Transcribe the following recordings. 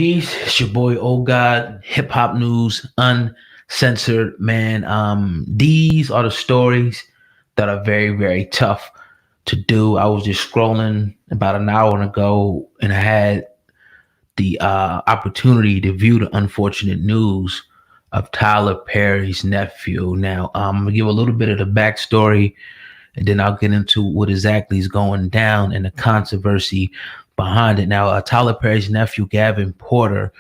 Peace, it's your boy Old God, Hip Hop News, Uncensored, man. These are the stories that are very, very tough to do. I was just scrolling about an hour ago and I had the opportunity to view the unfortunate news of Tyler Perry's nephew. Now, I'm going to give a little bit of the backstory and then I'll get into what exactly is going down and the controversy behind it. Now, Tyler Perry's nephew, Gavin Porter,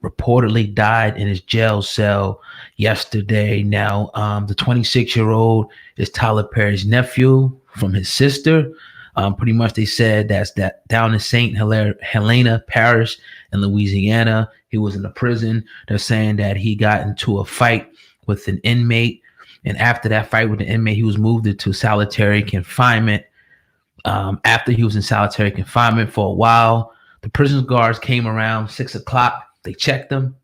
reportedly died in his jail cell yesterday. Now, the 26-year-old is Tyler Perry's nephew from his sister. Pretty much they said that down in St. Helena Parish in Louisiana, he was in a prison. They're saying that he got into a fight with an inmate. And after that fight with the inmate, he was moved into solitary confinement. After he was in solitary confinement for a while, the prison guards came around 6 o'clock. They checked him.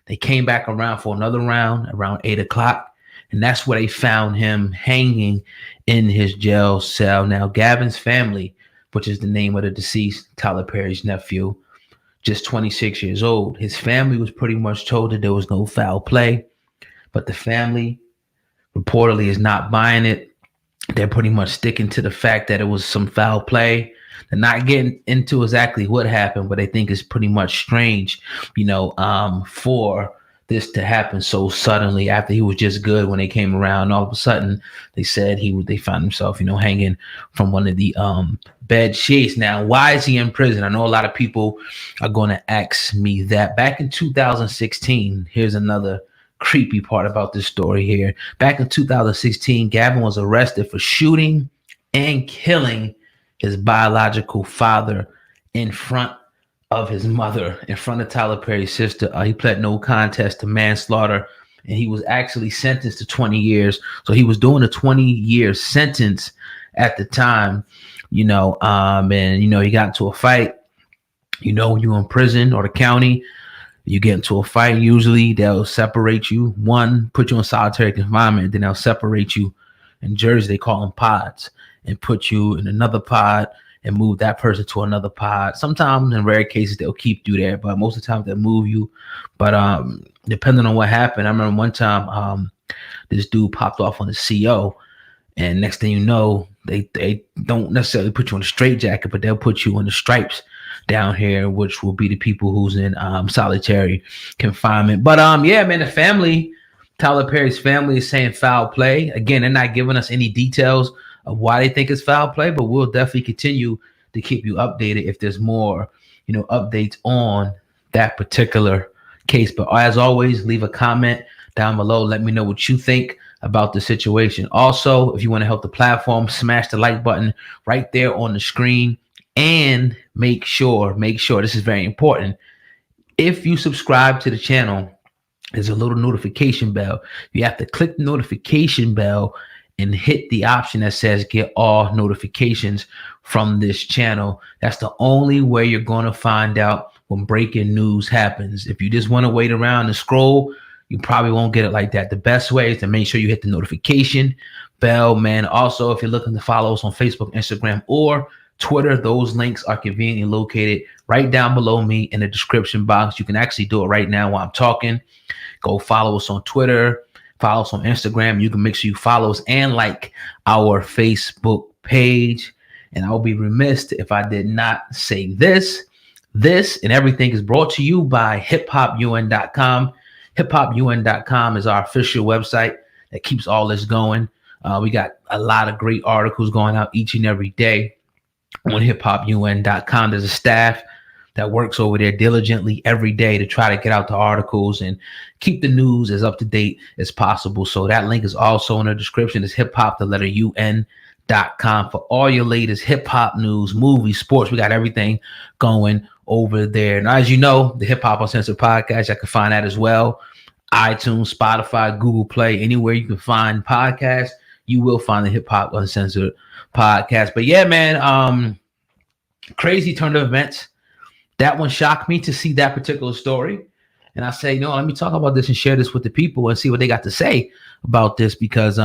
They came back around for another round around 8 o'clock. And that's where they found him hanging in his jail cell. Now, Gavin's family, which is the name of the deceased, Tyler Perry's nephew, just 26 years old. His family was pretty much told that there was no foul play, but the family reportedly is not buying it. They're pretty much sticking to the fact that it was some foul play. They're not getting into exactly what happened, but they think it's pretty much strange, for this to happen so suddenly after he was just good when they came around. All of a sudden, they said they found himself, hanging from one of the bed sheets. Now, why is he in prison? I know a lot of people are going to ask me that. Back in 2016, here's another creepy part about this story here. Back in 2016, Gavin was arrested for shooting and killing his biological father in front of his mother, in front of Tyler Perry's sister. He pled no contest to manslaughter, and he was actually sentenced to 20 years. So he was doing a 20-year sentence at the time, he got into a fight. When you're in prison or the county, you get into a fight, usually they'll separate you. One, put you in solitary confinement, then they'll separate you. In Jersey, they call them pods, and put you in another pod and move that person to another pod. Sometimes, in rare cases, they'll keep you there, but most of the time they'll move you. But depending on what happened, I remember one time this dude popped off on the CO, and next thing you know, they don't necessarily put you in a straitjacket, but they'll put you in the stripes down here, which will be the people who's in solitary confinement. But the family, Tyler Perry's family, is saying foul play. Again, they're not giving us any details of why they think it's foul play, but we'll definitely continue to keep you updated if there's more, updates on that particular case. But as always, leave a comment down below. Let me know what you think about the situation. Also, if you want to help the platform, smash the like button right there on the screen. And make sure, this is very important. If you subscribe to the channel, there's a little notification bell. You have to click the notification bell and hit the option that says get all notifications from this channel. That's the only way you're going to find out when breaking news happens. If you just want to wait around and scroll, you probably won't get it like that. The best way is to make sure you hit the notification bell, man. Also, if you're looking to follow us on Facebook, Instagram, or Twitter, those links are conveniently located right down below me in the description box. You can actually do it right now while I'm talking. Go follow us on Twitter, follow us on Instagram. You can make sure you follow us and like our Facebook page. And I'll be remiss if I did not say this. This and everything is brought to you by hiphopun.com. Hiphopun.com is our official website that keeps all this going. We got a lot of great articles going out each and every day on hiphopun.com. There's a staff that works over there diligently every day to try to get out the articles and keep the news as up to date as possible. So that link is also in the description. It's hiphop.un.com for all your latest hip hop news, movies, sports. We got everything going over there. Now, as you know, the Hip Hop Uncensored podcast, I can find that as well. iTunes, Spotify, Google Play, anywhere you can find podcasts, you will find the Hip Hop Uncensored podcast. But yeah, man, crazy turn of events. That one shocked me to see that particular story. And I say, let me talk about this and share this with the people and see what they got to say about this, because,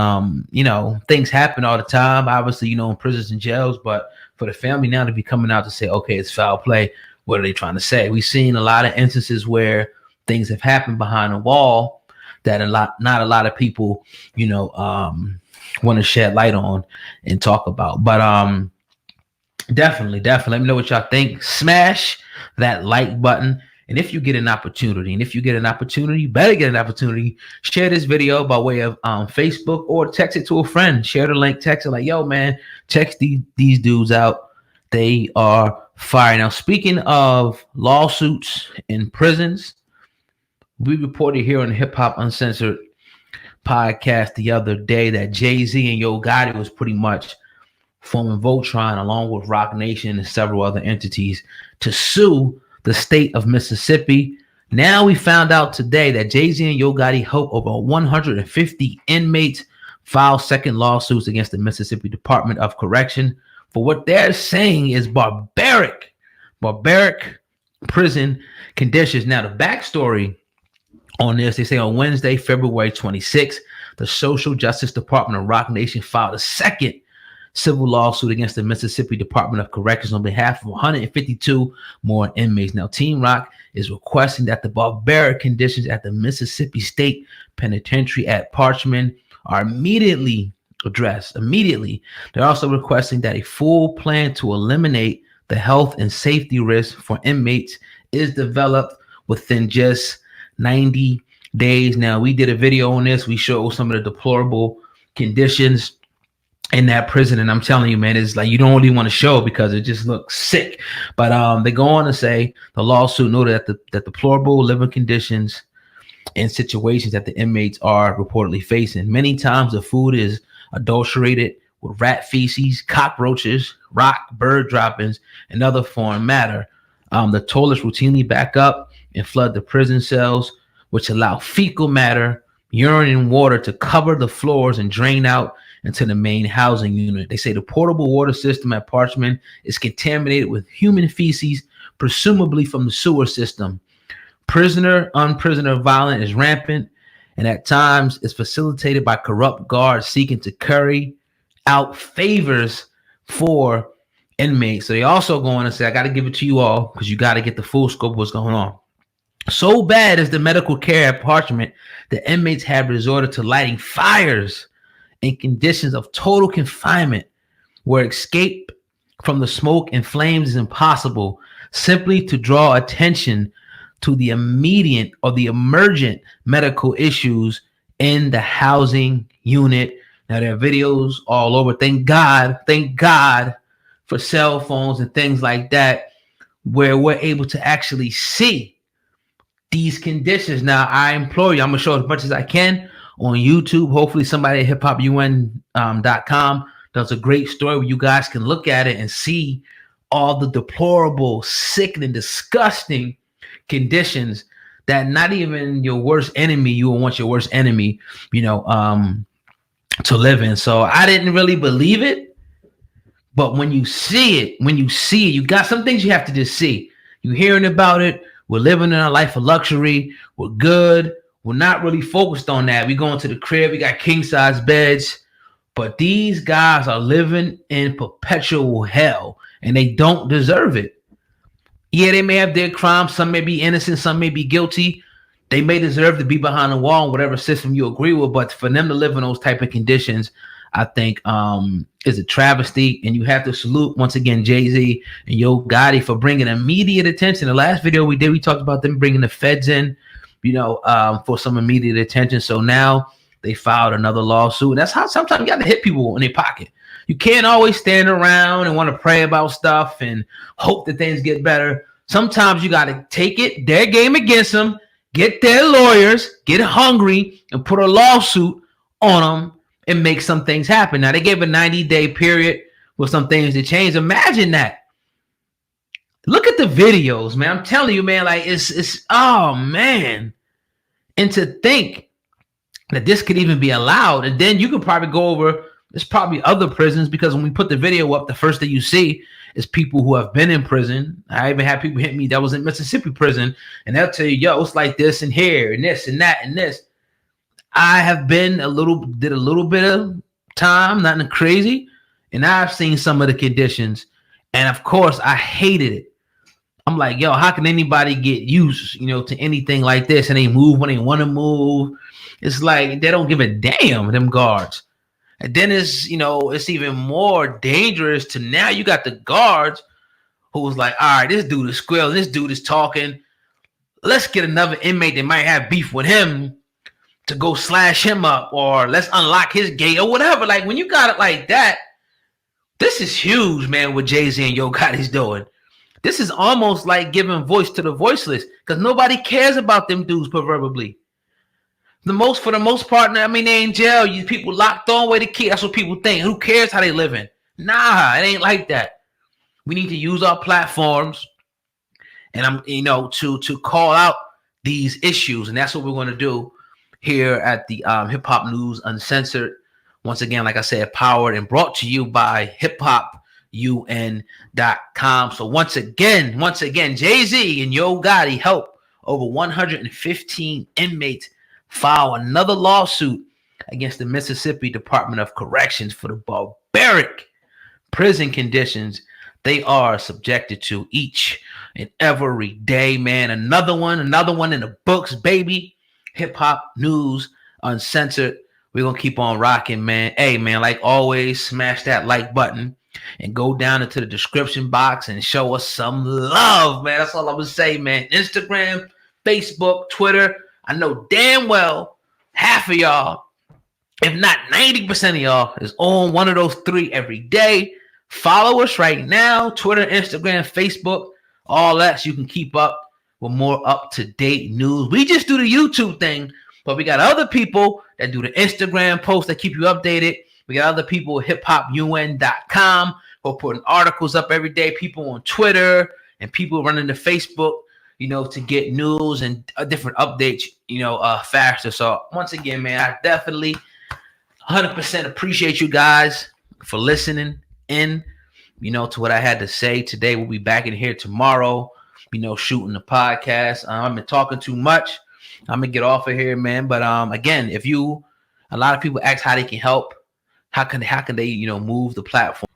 things happen all the time, obviously, in prisons and jails. But for the family now to be coming out to say, okay, it's foul play, what are they trying to say? We've seen a lot of instances where things have happened behind the wall that not a lot of people, want to shed light on and talk about. But definitely, let me know what y'all think. Smash that like button. And if you get an opportunity, better get an opportunity, share this video by way of Facebook or text it to a friend. Share the link, text it like, yo, man, check these dudes out. They are fire. Now, speaking of lawsuits in prisons, we reported here on the Hip Hop Uncensored podcast the other day that Jay-Z and Yo Gotti was pretty much forming Voltron along with Roc Nation and several other entities to sue the state of Mississippi. Now we found out today that Jay-Z and Yo Gotti helped over 150 inmates file second lawsuits against the Mississippi Department of Correction for what they're saying is barbaric prison conditions. Now, the backstory on this, they say on Wednesday, February 26th, the Social Justice Department of Roc Nation filed a second civil lawsuit against the Mississippi Department of Corrections on behalf of 152 more inmates. Now, Team Roc is requesting that the barbaric conditions at the Mississippi State Penitentiary at Parchman are immediately addressed. They're also requesting that a full plan to eliminate the health and safety risks for inmates is developed within just 90 days. Now, we did a video on this. We showed some of the deplorable conditions in that prison, and I'm telling you, man, it's like you don't really want to show because it just looks sick. But they go on to say the lawsuit noted that deplorable living conditions and situations that the inmates are reportedly facing. Many times the food is adulterated with rat feces, cockroaches, rock, bird droppings, and other foreign matter. The toilets routinely back up and flood the prison cells, which allow fecal matter, urine, and water to cover the floors and drain out into the main housing unit. They say the portable water system at Parchman is contaminated with human feces, presumably from the sewer system. Unprisoner violence is rampant, and at times is facilitated by corrupt guards seeking to curry out favors for inmates. So they also go on and say, I got to give it to you all because you got to get the full scope of what's going on. So bad is the medical care at Parchman that inmates have resorted to lighting fires in conditions of total confinement where escape from the smoke and flames is impossible, simply to draw attention to the immediate or the emergent medical issues in the housing unit. Now, there are videos all over. Thank God for cell phones and things like that, where we're able to actually see these conditions. Now, I implore you, I'm going to show as much as I can on YouTube. Hopefully somebody at hiphopun.com does a great story where you guys can look at it and see all the deplorable, sickening, disgusting conditions that not even your worst enemy, you will want your worst enemy, to live in. So I didn't really believe it, but when you see it, you got some things you have to just see. You're hearing about it. We're living in a life of luxury. We're good. We're not really focused on that. We go into the crib. We got king size beds, but these guys are living in perpetual hell and they don't deserve it. Yeah, they may have their crimes. Some may be innocent. Some may be guilty. They may deserve to be behind the wall in whatever system you agree with. But for them to live in those type of conditions, I think is a travesty. And you have to salute, once again, Jay-Z and Yo Gotti for bringing immediate attention. The last video we did, we talked about them bringing the feds in, for some immediate attention. So now they filed another lawsuit. And that's how sometimes you got to hit people in their pocket. You can't always stand around and want to pray about stuff and hope that things get better. Sometimes you got to take it, their game against them, get their lawyers, get hungry, and put a lawsuit on them and make some things happen. Now, they gave a 90-day period with some things to change. Imagine that. Look at the videos, man. I'm telling you, man, like it's oh, man. And to think that this could even be allowed, and then you could probably go over, there's probably other prisons, because when we put the video up, the first thing you see is people who have been in prison. I even had people hit me that was in Mississippi prison, and they'll tell you, yo, it's like this and here and this and that and this. I have been did a little bit of time, nothing crazy, and I've seen some of the conditions, and of course, I hated it. I'm like, yo, how can anybody get used, to anything like this and they move when they want to move? It's like they don't give a damn, them guards. And then it's even more dangerous to now you got the guards who's like, all right, this dude is squealing, this dude is talking. Let's get another inmate that might have beef with him to go slash him up, or let's unlock his gate or whatever. Like when you got it like that, this is huge, man, what Jay-Z and Yo Gotti's doing. This is almost like giving voice to the voiceless because nobody cares about them dudes proverbially. For the most part, they in jail. You people locked on with the key. That's what people think. Who cares how they living? Nah, it ain't like that. We need to use our platforms and to call out these issues, and that's what we're going to do here at the Hip Hop News Uncensored. Once again, like I said, powered and brought to you by hiphopun.com. So once again, Jay-Z and Yo Gotti helped over 115 inmates file another lawsuit against the Mississippi Department of Corrections for the barbaric prison conditions they are subjected to each and every day, man. Another one in the books, baby. Hip Hop News Uncensored. We're going to keep on rocking, man. Hey, man, like always, smash that like button and go down into the description box and show us some love, man. That's all I would say, man. Instagram, Facebook, Twitter. I know damn well half of y'all, if not 90% of y'all, is on one of those three every day. Follow us right now. Twitter, Instagram, Facebook, all that, so you can keep up with more up-to-date news. We just do the YouTube thing, but we got other people that do the Instagram posts that keep you updated. We got other people at hiphopun.com who are putting articles up every day, people on Twitter, and people running the Facebook, to get news and different updates, faster. So once again, man, I definitely 100% appreciate you guys for listening in, to what I had to say today. We'll be back in here tomorrow, shooting the podcast. I've been talking too much. I'm gonna get off of here, man. But again, a lot of people ask how they can help, how can they, move the platform.